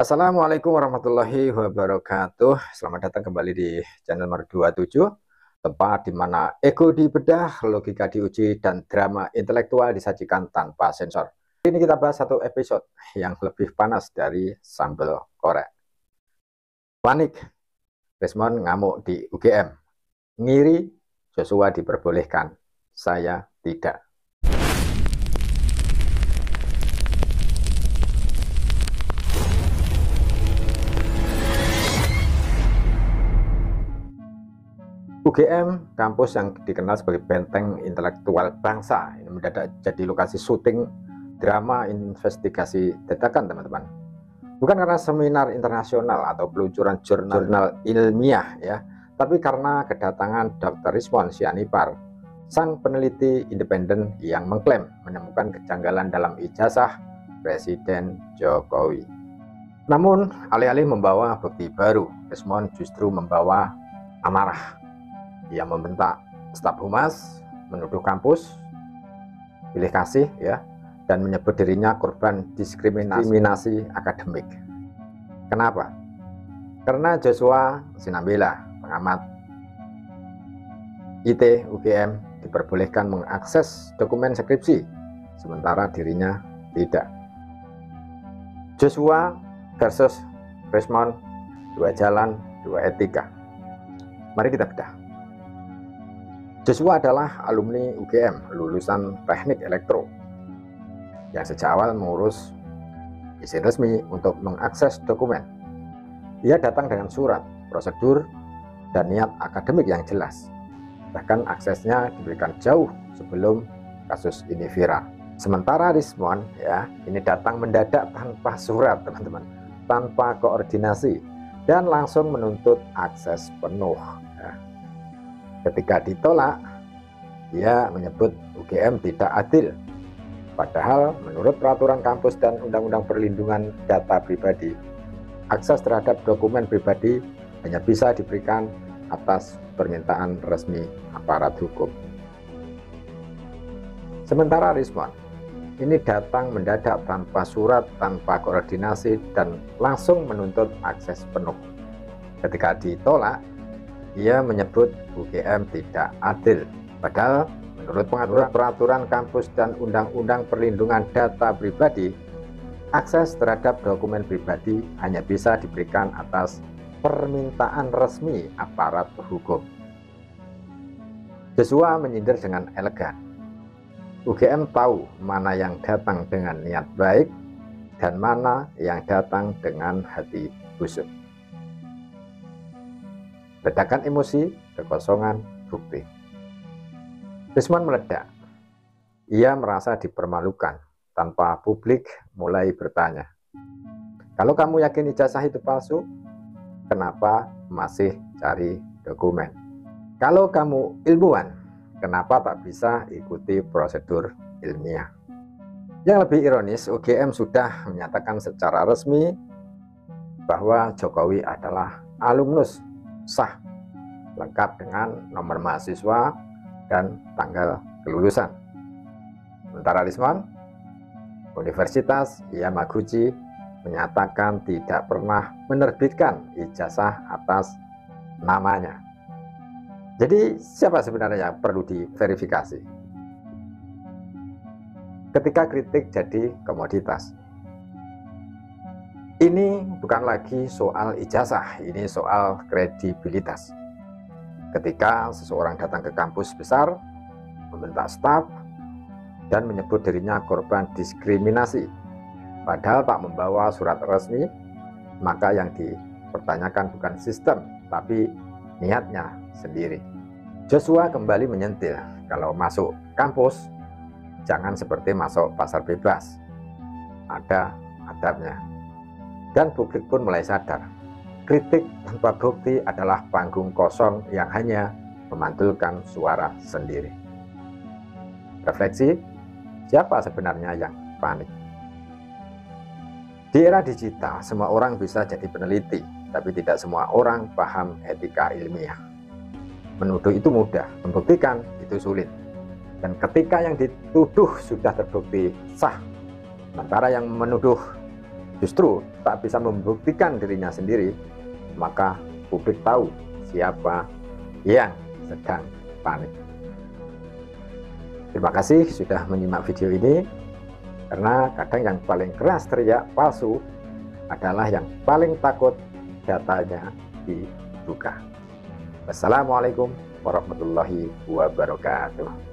Assalamualaikum warahmatullahi wabarakatuh. Selamat datang kembali di channel Mer27, tempat di mana ego dibedah, logika diuji, dan drama intelektual disajikan tanpa sensor. Ini kita bahas satu episode yang lebih panas dari sambal korek. Panik, Desmond ngamuk di UGM. Ngiri, Joshua diperbolehkan. Saya tidak. UGM, kampus yang dikenal sebagai benteng intelektual bangsa, ini mendadak jadi lokasi syuting drama investigasi dadakan, teman-teman. Bukan karena seminar internasional atau peluncuran jurnal ilmiah ya, tapi karena kedatangan Dr. Rizwan Syahipar, sang peneliti independen yang mengklaim menemukan kejanggalan dalam ijazah Presiden Jokowi. Namun, alih-alih membawa bukti baru, Rizwan justru membawa amarah. Ia membentak staf humas, menuduh kampus pilih kasih ya, dan menyebut dirinya korban diskriminasi akademik. Kenapa? Karena Joshua Sinambela, pengamat IT UGM, diperbolehkan mengakses dokumen skripsi, sementara dirinya tidak. Joshua versus Rizwan, dua jalan, dua etika. Mari kita bedah. Joshua adalah alumni UGM, lulusan teknik elektro, yang sejak awal mengurus izin resmi untuk mengakses dokumen. Ia datang dengan surat, prosedur, dan niat akademik yang jelas. Bahkan aksesnya diberikan jauh sebelum kasus ini viral. Sementara Rizwan ya, ini datang mendadak tanpa surat, teman-teman, tanpa koordinasi, dan langsung menuntut akses penuh. Ya. Ketika ditolak, dia menyebut UGM tidak adil. Padahal menurut peraturan kampus dan Undang-Undang Perlindungan Data Pribadi, akses terhadap dokumen pribadi hanya bisa diberikan atas permintaan resmi aparat hukum. Sementara Rizwan ini datang mendadak tanpa surat, tanpa koordinasi, dan langsung menuntut akses penuh. Ketika ditolak, ia menyebut UGM tidak adil. Padahal menurut peraturan kampus dan Undang-Undang Perlindungan Data Pribadi, akses terhadap dokumen pribadi hanya bisa diberikan atas permintaan resmi aparat hukum. Joshua menyindir dengan elegan. UGM tahu mana yang datang dengan niat baik dan mana yang datang dengan hati busuk. Ledakan emosi, kekosongan bukti. Rizwan meledak. Ia merasa dipermalukan tanpa publik mulai bertanya, kalau kamu yakin ijazah itu palsu, kenapa masih cari dokumen? Kalau kamu ilmuwan, kenapa tak bisa ikuti prosedur ilmiah? Yang lebih ironis, UGM sudah menyatakan secara resmi bahwa Jokowi adalah alumnus sah, lengkap dengan nomor mahasiswa dan tanggal kelulusan. Sementara Rizwan, Universitas Yamaguchi menyatakan tidak pernah menerbitkan ijazah atas namanya. Jadi siapa sebenarnya yang perlu diverifikasi? Ketika kritik jadi komoditas. Ini bukan lagi soal ijazah, ini soal kredibilitas. Ketika seseorang datang ke kampus besar, membentak staf, dan menyebut dirinya korban diskriminasi, padahal tak membawa surat resmi, maka yang dipertanyakan bukan sistem, tapi niatnya sendiri. Joshua kembali menyentil, kalau masuk kampus, jangan seperti masuk pasar bebas. Ada adabnya. Dan publik pun mulai sadar, kritik tanpa bukti adalah panggung kosong yang hanya memantulkan suara sendiri. Refleksi, siapa sebenarnya yang panik? Di era digital, semua orang bisa jadi peneliti, tapi tidak semua orang paham etika ilmiah. Menuduh itu mudah, membuktikan itu sulit. Dan ketika yang dituduh sudah terbukti sah, sementara yang menuduh justru tak bisa membuktikan dirinya sendiri, maka publik tahu siapa yang sedang panik. Terima kasih sudah menyimak video ini, karena kadang yang paling keras teriak palsu adalah yang paling takut datanya dibuka. Wassalamualaikum warahmatullahi wabarakatuh.